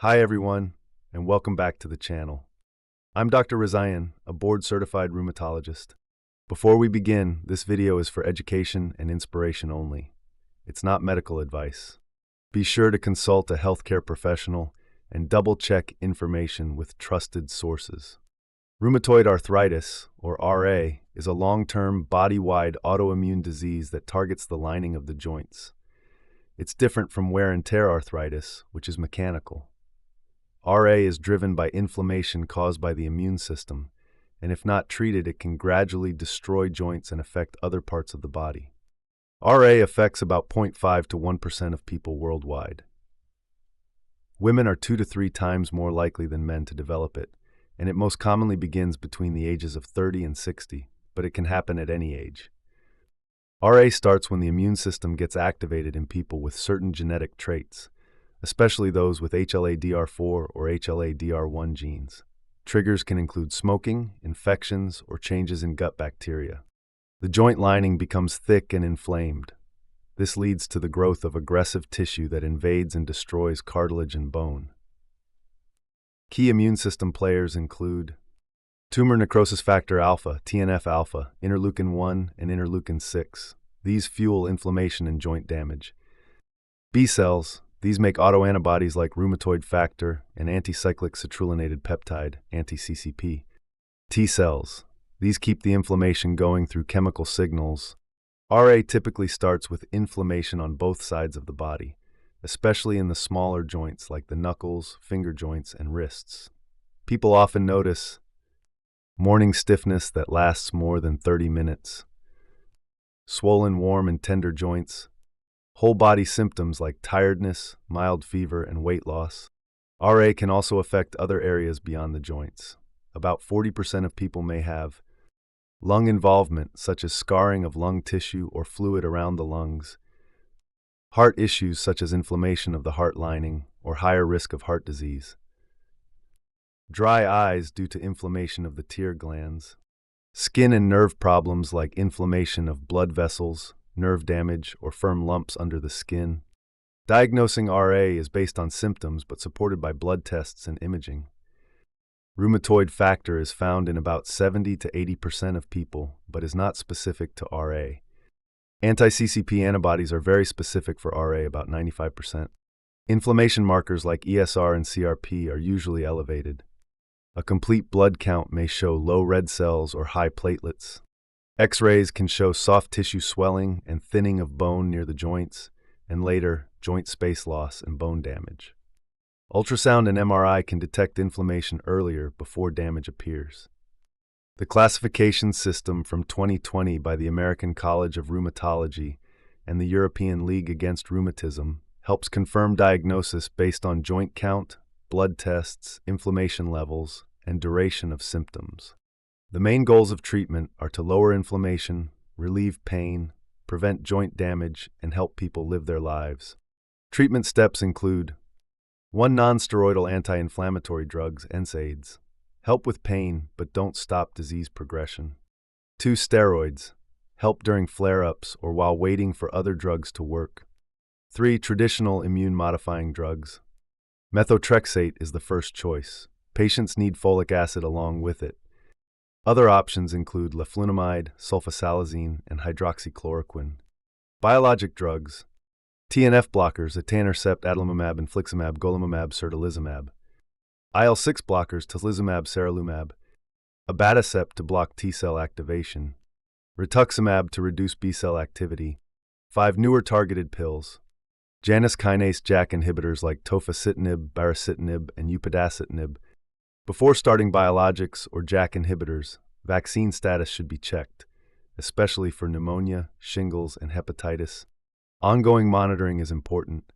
Hi everyone, and welcome back to the channel. I'm Dr. Rezaian, a board-certified rheumatologist. Before we begin, this video is for education and inspiration only. It's not medical advice. Be sure to consult a healthcare professional and double-check information with trusted sources. Rheumatoid arthritis, or RA, is a long-term, body-wide autoimmune disease that targets the lining of the joints. It's different from wear and tear arthritis, which is mechanical. RA is driven by inflammation caused by the immune system, and if not treated, it can gradually destroy joints and affect other parts of the body. RA affects about 0.5 to 1% of people worldwide. Women are 2 to 3 times more likely than men to develop it, and it most commonly begins between the ages of 30 and 60, but it can happen at any age. RA starts when the immune system gets activated in people with certain genetic traits, especially those with HLA-DR4 or HLA-DR1 genes. Triggers can include smoking, infections, or changes in gut bacteria. The joint lining becomes thick and inflamed. This leads to the growth of aggressive tissue that invades and destroys cartilage and bone. Key immune system players include tumor necrosis factor alpha, TNF-alpha, interleukin-1, and interleukin-6. These fuel inflammation and joint damage. B cells. These make autoantibodies like rheumatoid factor and anticyclic citrullinated peptide, anti-CCP. T cells. These keep the inflammation going through chemical signals. RA typically starts with inflammation on both sides of the body, especially in the smaller joints like the knuckles, finger joints, and wrists. People often notice morning stiffness that lasts more than 30 minutes, swollen, warm, and tender joints, whole body symptoms like tiredness, mild fever, and weight loss. RA can also affect other areas beyond the joints. About 40% of people may have lung involvement, such as scarring of lung tissue or fluid around the lungs, heart issues such as inflammation of the heart lining or higher risk of heart disease, dry eyes due to inflammation of the tear glands, skin and nerve problems like inflammation of blood vessels, nerve damage, or firm lumps under the skin. Diagnosing RA is based on symptoms but supported by blood tests and imaging. Rheumatoid factor is found in about 70 to 80% of people, but is not specific to RA. Anti-CCP antibodies are very specific for RA, about 95%. Inflammation markers like ESR and CRP are usually elevated. A complete blood count may show low red cells or high platelets. X-rays can show soft tissue swelling and thinning of bone near the joints, and later, joint space loss and bone damage. Ultrasound and MRI can detect inflammation earlier before damage appears. The classification system from 2020 by the American College of Rheumatology and the European League Against Rheumatism helps confirm diagnosis based on joint count, blood tests, inflammation levels, and duration of symptoms. The main goals of treatment are to lower inflammation, relieve pain, prevent joint damage, and help people live their lives. Treatment steps include 1. Non-steroidal anti-inflammatory drugs, NSAIDs. Help with pain, but don't stop disease progression. 2. Steroids. Help during flare-ups or while waiting for other drugs to work. 3. Traditional immune-modifying drugs. Methotrexate is the first choice. Patients need folic acid along with it. Other options include leflunomide, sulfasalazine, and hydroxychloroquine. Biologic drugs. TNF blockers, etanercept, adalimumab, infliximab, golimumab, certolizumab. IL-6 blockers, tocilizumab, seralutinib. Abatacept to block T-cell activation. Rituximab to reduce B-cell activity. 5. Newer targeted pills. Janus kinase JAK inhibitors like tofacitinib, baricitinib, and upadacitinib. Before starting biologics or JAK inhibitors, vaccine status should be checked, especially for pneumonia, shingles, and hepatitis. Ongoing monitoring is important.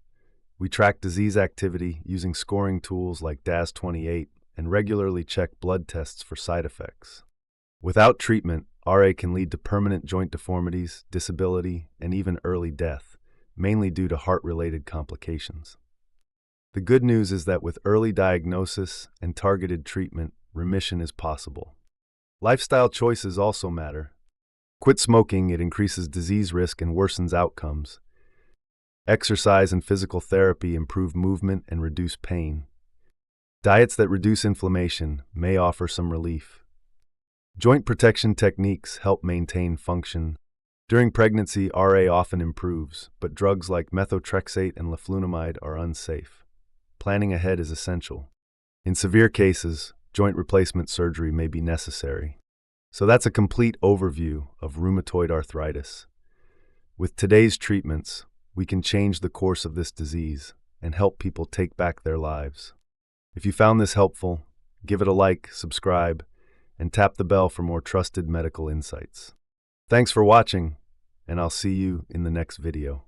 We track disease activity using scoring tools like DAS28 and regularly check blood tests for side effects. Without treatment, RA can lead to permanent joint deformities, disability, and even early death, mainly due to heart-related complications. The good news is that with early diagnosis and targeted treatment, remission is possible. Lifestyle choices also matter. Quit smoking, it increases disease risk and worsens outcomes. Exercise and physical therapy improve movement and reduce pain. Diets that reduce inflammation may offer some relief. Joint protection techniques help maintain function. During pregnancy, RA often improves, but drugs like methotrexate and leflunomide are unsafe. Planning ahead is essential. In severe cases, joint replacement surgery may be necessary. So that's a complete overview of rheumatoid arthritis. With today's treatments, we can change the course of this disease and help people take back their lives. If you found this helpful, give it a like, subscribe, and tap the bell for more trusted medical insights. Thanks for watching, and I'll see you in the next video.